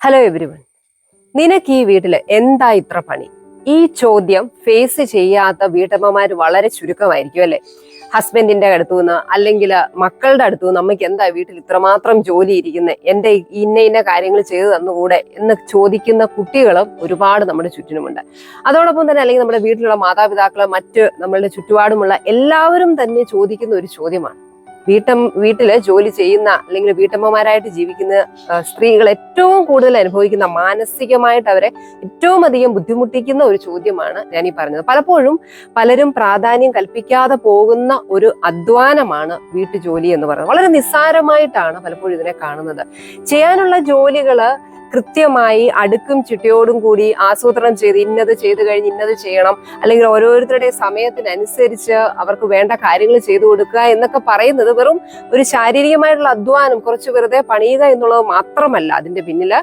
Hello everyone. നിനക്ക് ഈ വീട്ടില് എന്താ ഇത്ര പണി? ഈ ചോദ്യം ഫേസ് ചെയ്യാത്ത വീട്ടമ്മമാര് വളരെ ചുരുക്കമായിരിക്കും അല്ലെ? ഹസ്ബൻഡിന്റെ അടുത്തു നിന്ന് അല്ലെങ്കിൽ മക്കളുടെ അടുത്തു നിന്ന് നമുക്ക് എന്താ വീട്ടിൽ ഇത്രമാത്രം ജോലി ഇരിക്കുന്നത്, എന്റെ ഇന്ന കാര്യങ്ങൾ ചെയ്തു തന്നുകൂടെ എന്ന് ചോദിക്കുന്ന കുട്ടികളും ഒരുപാട് നമ്മുടെ ചുറ്റിനുമുണ്ട്. അതോടൊപ്പം തന്നെ അല്ലെങ്കിൽ നമ്മുടെ വീട്ടിലുള്ള മാതാപിതാക്കള് മറ്റ് നമ്മളുടെ ചുറ്റുപാടുമുള്ള എല്ലാവരും തന്നെ ചോദിക്കുന്ന ഒരു ചോദ്യമാണ്, വീട്ടില് ജോലി ചെയ്യുന്ന അല്ലെങ്കിൽ വീട്ടമ്മമാരായിട്ട് ജീവിക്കുന്ന സ്ത്രീകൾ ഏറ്റവും കൂടുതൽ അനുഭവിക്കുന്ന, മാനസികമായിട്ട് അവരെ ഏറ്റവും അധികം ബുദ്ധിമുട്ടിക്കുന്ന ഒരു ചോദ്യമാണ് ഞാൻ ഈ പറഞ്ഞത്. പലപ്പോഴും പലരും പ്രാധാന്യം കൽപ്പിക്കാതെ പോകുന്ന ഒരു അധ്വാനമാണ് വീട്ടുജോലി എന്ന് പറയുന്നത്. വളരെ നിസ്സാരമായിട്ടാണ് പലപ്പോഴും ഇതിനെ കാണുന്നത്. ചെയ്യാനുള്ള ജോലികള് കൃത്യമായി അടുക്കും ചിട്ടയോടും കൂടി ആസൂത്രണം ചെയ്ത് ഇന്നത് ചെയ്തു കഴിഞ്ഞ് ഇന്നത് ചെയ്യണം, അല്ലെങ്കിൽ ഓരോരുത്തരുടെ സമയത്തിനനുസരിച്ച് അവർക്ക് വേണ്ട കാര്യങ്ങൾ ചെയ്തു കൊടുക്കുക എന്നൊക്കെ പറയുന്നത് വെറും ഒരു ശാരീരികമായിട്ടുള്ള അധ്വാനം, കുറച്ച് വെറുതെ പണിയുക എന്നുള്ളത് മാത്രമല്ല. അതിന്റെ പിന്നില്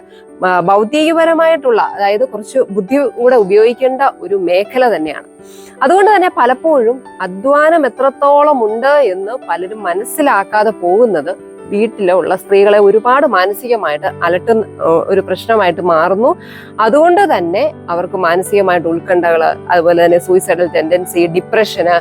ഭൗതികപരമായിട്ടുള്ള, അതായത് കുറച്ച് ബുദ്ധി കൂടെ ഉപയോഗിക്കേണ്ട ഒരു മേഖല തന്നെയാണ്. അതുകൊണ്ട് തന്നെ പലപ്പോഴും അധ്വാനം എത്രത്തോളം ഉണ്ട് എന്ന് പലരും മനസ്സിലാക്കാതെ പോകുന്നത് വീട്ടിലുള്ള സ്ത്രീകളെ ഒരുപാട് മാനസികമായിട്ട് അലട്ടുന്ന ഒരു പ്രശ്നമായിട്ട് മാറുന്നു. അതുകൊണ്ട് തന്നെ അവർക്ക് മാനസികമായിട്ട് ഉത്കണ്ഠകള്, അതുപോലെ തന്നെ സൂയിസൈഡൽ ടെൻഡൻസി, ഡിപ്രഷന്,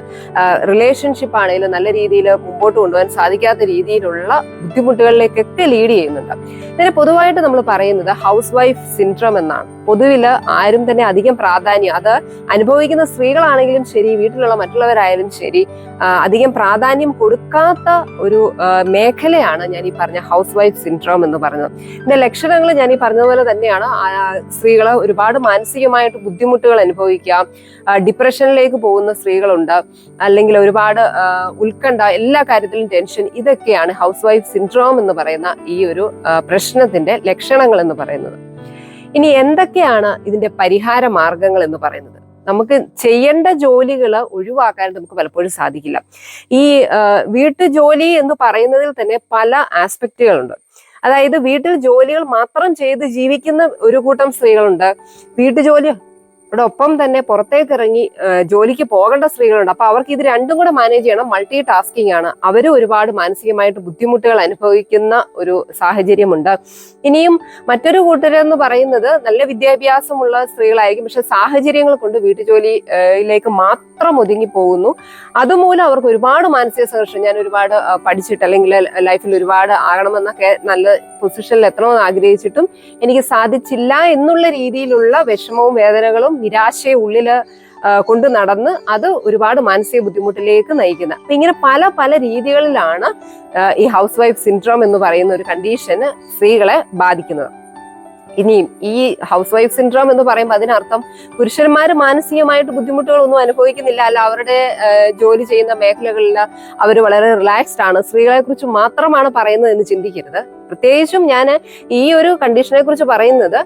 റിലേഷൻഷിപ്പ് ആണെങ്കിലും നല്ല രീതിയിൽ മുമ്പോട്ട് കൊണ്ടുപോകാൻ സാധിക്കാത്ത രീതിയിലുള്ള ബുദ്ധിമുട്ടുകളിലേക്കൊക്കെ ലീഡ് ചെയ്യുന്നുണ്ട്. ഇതിന് പൊതുവായിട്ട് നമ്മൾ പറയുന്നത് ഹൗസ് വൈഫ് സിൻഡ്രോം എന്നാണ്. പൊതുവില് ആരും തന്നെ അധികം പ്രാധാന്യം, അത് അനുഭവിക്കുന്ന സ്ത്രീകളാണെങ്കിലും ശരി, വീട്ടിലുള്ള മറ്റുള്ളവരായാലും ശരി, അധികം പ്രാധാന്യം കൊടുക്കാത്ത ഒരു മേഖലയാണ് ഞാൻ ഈ പറഞ്ഞ ഹൗസ് വൈഫ് സിൻഡ്രോം എന്ന് പറഞ്ഞത്. ഇതിന്റെ ലക്ഷണങ്ങൾ ഞാൻ ഈ പറഞ്ഞതുപോലെ തന്നെയാണ്. സ്ത്രീകള് ഒരുപാട് മാനസികമായിട്ട് ബുദ്ധിമുട്ടുകൾ അനുഭവിക്കാം, ഡിപ്രഷനിലേക്ക് പോകുന്ന സ്ത്രീകളുണ്ട്, അല്ലെങ്കിൽ ഒരുപാട് ഉത്കണ്ഠ, എല്ലാ കാര്യത്തിലും ടെൻഷൻ, ഇതൊക്കെയാണ് ഹൗസ് വൈഫ് സിൻഡ്രോം എന്ന് പറയുന്ന ഈ ഒരു പ്രശ്നത്തിന്റെ ലക്ഷണങ്ങൾ എന്ന് പറയുന്നത്. ഇനി എന്തൊക്കെയാണ് ഇതിന്റെ പരിഹാര മാർഗങ്ങൾ എന്ന് പറയുന്നത്? നമുക്ക് ചെയ്യേണ്ട ജോലികൾ ഒഴിവാക്കാൻ നമുക്ക് പലപ്പോഴും സാധിക്കില്ല. ഈ വീട്ടുജോലി എന്ന് പറയുന്നതിൽ തന്നെ പല ആസ്പെക്റ്റുകളുണ്ട്. അതായത് വീട്ടിൽ ജോലികൾ മാത്രം ചെയ്ത് ജീവിക്കുന്ന ഒരു കൂട്ടം സ്ത്രീകളുണ്ട്. വീട്ടുജോലി ഒപ്പം തന്നെ പുറത്തേക്ക് ഇറങ്ങി ജോലിക്ക് പോകേണ്ട സ്ത്രീകളുണ്ട്. അപ്പൊ അവർക്ക് ഇത് രണ്ടും കൂടെ മാനേജ് ചെയ്യണം. മൾട്ടി ടാസ്കിങ് ആണ്. അവര് ഒരുപാട് മാനസികമായിട്ട് ബുദ്ധിമുട്ടുകൾ അനുഭവിക്കുന്ന ഒരു സാഹചര്യമുണ്ട്. ഇനിയും മറ്റൊരു കൂട്ടരെന്ന് പറയുന്നത് നല്ല വിദ്യാഭ്യാസമുള്ള സ്ത്രീകളായിരിക്കും, പക്ഷെ സാഹചര്യങ്ങൾ കൊണ്ട് വീട്ടുജോലിയിലേക്ക് മാത്രം ഒതുങ്ങി പോകുന്നു. അതുമൂലം അവർക്ക് ഒരുപാട് മാനസിക സംഘർഷം. ഞാൻ ഒരുപാട് പഠിച്ചിട്ട് അല്ലെങ്കിൽ ലൈഫിൽ ഒരുപാട് ആകണമെന്നൊക്കെ നല്ല പൊസിഷനിൽ എത്തണമെന്ന് ആഗ്രഹിച്ചിട്ടും എനിക്ക് സാധിച്ചില്ല എന്നുള്ള രീതിയിലുള്ള വിഷമവും വേദനകളും നിരാശയും ഉള്ളില് കൊണ്ട് നടന്ന് അത് ഒരുപാട് മാനസിക ബുദ്ധിമുട്ടിലേക്ക് നയിക്കുന്നത്. അപ്പൊ ഇങ്ങനെ പല പല രീതികളിലാണ് ഈ ഹൗസ് വൈഫ് സിൻഡ്രോം എന്ന് പറയുന്ന ഒരു കണ്ടീഷന് സ്ത്രീകളെ ബാധിക്കുന്നത്. ഇനിയും ഈ ഹൗസ് വൈഫ് സിൻഡ്രോം എന്ന് പറയുമ്പോൾ അതിനർത്ഥം പുരുഷന്മാർ മാനസികമായിട്ട് ബുദ്ധിമുട്ടുകളൊന്നും അനുഭവിക്കുന്നില്ല, അല്ല അവരുടെ ജോലി ചെയ്യുന്ന മേഖലകളിൽ അവർ വളരെ റിലാക്സ്ഡ് ആണ്, സ്ത്രീകളെ കുറിച്ച് മാത്രമാണ് പറയുന്നത് എന്ന് ചിന്തിക്കരുത്. പ്രത്യേകിച്ചും ഞാൻ ഈ ഒരു കണ്ടീഷനെ കുറിച്ച് പറയുന്നത്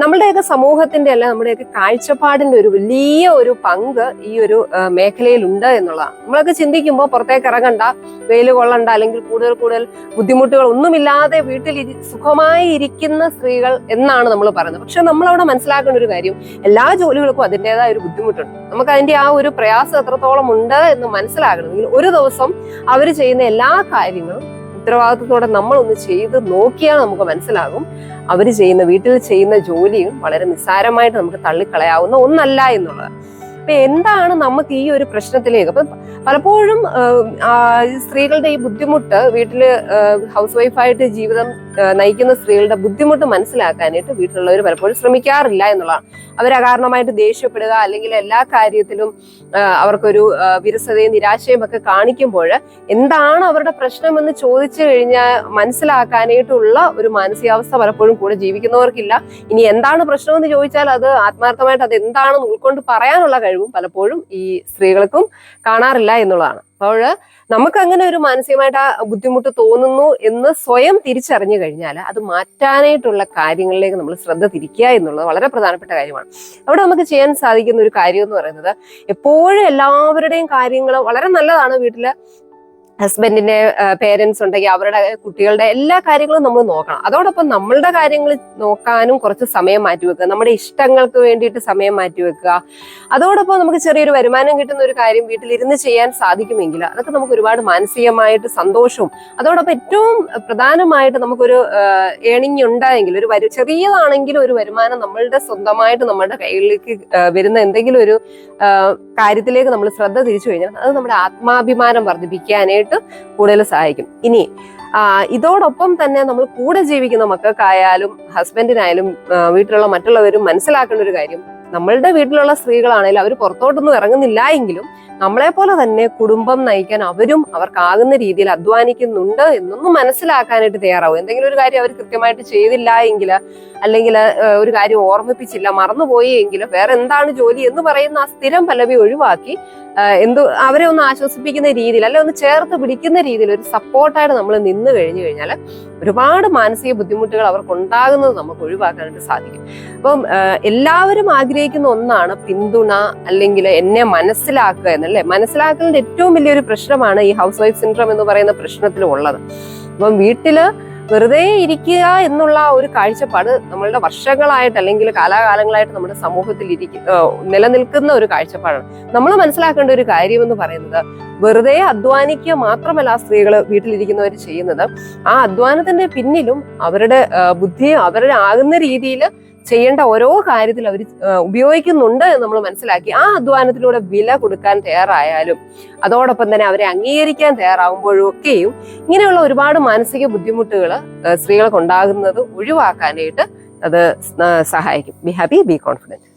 നമ്മളുടെയൊക്കെ സമൂഹത്തിന്റെ അല്ല, നമ്മുടെയൊക്കെ കാഴ്ചപ്പാടിന്റെ ഒരു വലിയ ഒരു പങ്ക് ഈ ഒരു മേഖലയിലുണ്ട് എന്നുള്ളതാണ്. നമ്മളൊക്കെ ചിന്തിക്കുമ്പോൾ പുറത്തേക്ക് ഇറങ്ങണ്ട, വെയിൽ കൊള്ളണ്ട, അല്ലെങ്കിൽ കൂടുതൽ ബുദ്ധിമുട്ടുകൾ ഒന്നുമില്ലാതെ വീട്ടിൽ സുഖമായി ഇരിക്കുന്ന സ്ത്രീകൾ എന്നാണ് നമ്മൾ പറയുന്നത്. പക്ഷെ നമ്മളവിടെ മനസ്സിലാക്കേണ്ട ഒരു കാര്യം, എല്ലാ ജോലികൾക്കും അതിൻ്റെതായ ഒരു ബുദ്ധിമുട്ടുണ്ട്. നമുക്ക് അതിന്റെ ആ ഒരു പ്രയാസം എത്രത്തോളം ഉണ്ട് എന്ന് മനസ്സിലാകണമെങ്കിൽ ഒരു ദിവസം അവർ ചെയ്യുന്ന എല്ലാ കാര്യങ്ങളും ഉത്തരവാദിത്വത്തോടെ നമ്മളൊന്ന് ചെയ്ത് നോക്കിയാൽ നമുക്ക് മനസ്സിലാകും വീട്ടിൽ ചെയ്യുന്ന ജോലിയും വളരെ നിസ്സാരമായിട്ട് നമുക്ക് തള്ളിക്കളയാവുന്ന ഒന്നല്ല എന്നുള്ളത്. അപ്പൊ എന്താണ് നമുക്ക് ഈ ഒരു പ്രശ്നത്തിലേക്ക്, അപ്പൊ പലപ്പോഴും സ്ത്രീകളുടെ ഈ ബുദ്ധിമുട്ട്, വീട്ടില് ഹൗസ് വൈഫായിട്ട് ജീവിതം നയിക്കുന്ന സ്ത്രീകളുടെ ബുദ്ധിമുട്ട് മനസ്സിലാക്കാനായിട്ട് വീട്ടിലുള്ളവർ പലപ്പോഴും ശ്രമിക്കാറില്ല എന്നുള്ളതാണ്. അവർ അകാരണമായിട്ട് ദേഷ്യപ്പെടുക, അല്ലെങ്കിൽ എല്ലാ കാര്യത്തിലും അവർക്കൊരു വിരസതയും നിരാശയും ഒക്കെ കാണിക്കുമ്പോൾ എന്താണ് അവരുടെ പ്രശ്നമെന്ന് ചോദിച്ചു കഴിഞ്ഞാൽ മനസ്സിലാക്കാനായിട്ടുള്ള ഒരു മാനസികാവസ്ഥ പലപ്പോഴും കൂടെ ജീവിക്കുന്നവർക്കില്ല. ഇനി എന്താണ് പ്രശ്നമെന്ന് ചോദിച്ചാൽ അത് ആത്മാർത്ഥമായിട്ട് അത് എന്താണെന്ന് ഉൾക്കൊണ്ട് പറയാനുള്ള കഴിവും പലപ്പോഴും ഈ സ്ത്രീകൾക്കും കാണാറില്ല എന്നുള്ളതാണ്. അപ്പോൾ നമുക്ക് അങ്ങനെ ഒരു മാനസികമായിട്ട് ബുദ്ധിമുട്ട് തോന്നുന്നു എന്ന് സ്വയം തിരിച്ചറിഞ്ഞു കഴിഞ്ഞാൽ അത് മാറ്റാനായിട്ടുള്ള കാര്യങ്ങളിലേക്ക് നമ്മൾ ശ്രദ്ധ തിരിക്കുക എന്നുള്ളത് വളരെ പ്രധാനപ്പെട്ട കാര്യമാണ്. അവിടെ നമുക്ക് ചെയ്യാൻ സാധിക്കുന്ന ഒരു കാര്യം എന്ന് പറയുന്നത്, എപ്പോഴും എല്ലാവരുടെയും കാര്യങ്ങൾ വളരെ നല്ലതാണ് വീട്ടില് ഹസ്ബൻഡിന്റെ പേരൻസ് ഉണ്ടെങ്കിൽ അവരുടെ കുട്ടികളുടെ എല്ലാ കാര്യങ്ങളും നമ്മൾ നോക്കണം. അതോടൊപ്പം നമ്മളുടെ കാര്യങ്ങൾ നോക്കാനും കുറച്ച് സമയം മാറ്റിവെക്കുക, നമ്മുടെ ഇഷ്ടങ്ങൾക്ക് വേണ്ടിയിട്ട് സമയം മാറ്റിവെക്കുക. അതോടൊപ്പം നമുക്ക് ചെറിയൊരു വരുമാനം കിട്ടുന്ന ഒരു കാര്യം വീട്ടിലിരുന്ന് ചെയ്യാൻ സാധിക്കുമെങ്കിൽ അതൊക്കെ നമുക്ക് ഒരുപാട് മാനസികമായിട്ട് സന്തോഷവും, അതോടൊപ്പം ഏറ്റവും പ്രധാനമായിട്ട് നമുക്കൊരു ഏണിംഗ് ഉണ്ടായെങ്കിൽ ചെറിയതാണെങ്കിലും ഒരു വരുമാനം നമ്മളുടെ സ്വന്തമായിട്ട് നമ്മുടെ കയ്യിലേക്ക് വരുന്ന എന്തെങ്കിലും ഒരു കാര്യത്തിലേക്ക് നമ്മൾ ശ്രദ്ധ തിരിച്ചു കഴിഞ്ഞാൽ അത് നമ്മുടെ ആത്മാഭിമാനം വർദ്ധിപ്പിക്കാനായിട്ട് കൂടുതൽ സഹായിക്കും. ഇനി ഇതോടൊപ്പം തന്നെ നമ്മൾ കൂടെ ജീവിക്കുന്ന മക്കൾക്കായാലും ഹസ്ബൻഡിനായാലും വീട്ടിലുള്ള മറ്റുള്ളവരും മനസ്സിലാക്കേണ്ട ഒരു കാര്യം, നമ്മളുടെ വീട്ടിലുള്ള സ്ത്രീകളാണെങ്കിലും അവർ പുറത്തോട്ടൊന്നും ഇറങ്ങുന്നില്ല എങ്കിലും നമ്മളെ പോലെ തന്നെ കുടുംബം നയിക്കാൻ അവരും അവർക്കാകുന്ന രീതിയിൽ അധ്വാനിക്കുന്നുണ്ട് എന്നൊന്നും മനസ്സിലാക്കാനായിട്ട് തയ്യാറാവും. എന്തെങ്കിലും ഒരു കാര്യം അവർ കൃത്യമായിട്ട് ചെയ്തില്ല എങ്കിൽ, അല്ലെങ്കിൽ ഒരു കാര്യം ഓർമ്മിപ്പിച്ചില്ല, മറന്നുപോയി എങ്കിൽ വേറെ എന്താണ് ജോലി എന്ന് പറയുന്ന ആ സ്ഥിരം പല്ലവി ഒഴിവാക്കി അവരെ ഒന്ന് ആശ്വസിപ്പിക്കുന്ന രീതിയിൽ, അല്ലെ ഒന്ന് ചേർത്ത് പിടിക്കുന്ന രീതിയിൽ ഒരു സപ്പോർട്ടായിട്ട് നമ്മൾ നിന്ന് കഴിഞ്ഞു കഴിഞ്ഞാൽ ഒരുപാട് മാനസിക ബുദ്ധിമുട്ടുകൾ അവർക്ക് ഉണ്ടാകുന്നത് നമുക്ക് ഒഴിവാക്കാനായിട്ട് സാധിക്കും. അപ്പം എല്ലാവരും ആഗ്രഹിക്കുന്ന ഒന്നാണ് പിന്തുണ, അല്ലെങ്കിൽ എന്നെ മനസ്സിലാക്കുക എന്നല്ലേ. മനസ്സിലാക്കലിന്റെ ഏറ്റവും വലിയൊരു പ്രശ്നമാണ് ഈ ഹൗസ് വൈഫ് സിൻഡ്രോം എന്ന് പറയുന്ന പ്രശ്നത്തിലുള്ളത്. അപ്പം വീട്ടില് വെറുതെ ഇരിക്കുക എന്നുള്ള ഒരു കാഴ്ചപ്പാട് നമ്മളുടെ വർഷങ്ങളായിട്ട് അല്ലെങ്കിൽ കാലാകാലങ്ങളായിട്ട് നമ്മുടെ സമൂഹത്തിൽ നിലനിൽക്കുന്ന ഒരു കാഴ്ചപ്പാടാണ്. നമ്മൾ മനസ്സിലാക്കേണ്ട ഒരു കാര്യം എന്ന് പറയുന്നത്, വെറുതെ അധ്വാനിക്കുക മാത്രമല്ല ആ സ്ത്രീകൾ വീട്ടിലിരിക്കുന്നവർ ചെയ്യുന്നത്, ആ അധ്വാനത്തിന്റെ പിന്നിലും അവരുടെ ബുദ്ധിയും അവരുടെ ആകുന്ന രീതിയിൽ ചെയ്യേണ്ട ഓരോ കാര്യത്തിൽ അവർ ഉപയോഗിക്കുന്നുണ്ട് എന്ന് നമ്മൾ മനസ്സിലാക്കി ആ അധ്വാനത്തിലൂടെ വില കൊടുക്കാൻ തയ്യാറായാലും, അതോടൊപ്പം തന്നെ അവരെ അംഗീകരിക്കാൻ തയ്യാറാകുമ്പോഴും ഒക്കെയും ഇങ്ങനെയുള്ള ഒരുപാട് മാനസിക ബുദ്ധിമുട്ടുകൾ സ്ത്രീകൾക്ക് ഉണ്ടാകുന്നത് ഒഴിവാക്കാനായിട്ട് അത് സഹായിക്കും. Be happy, be confident.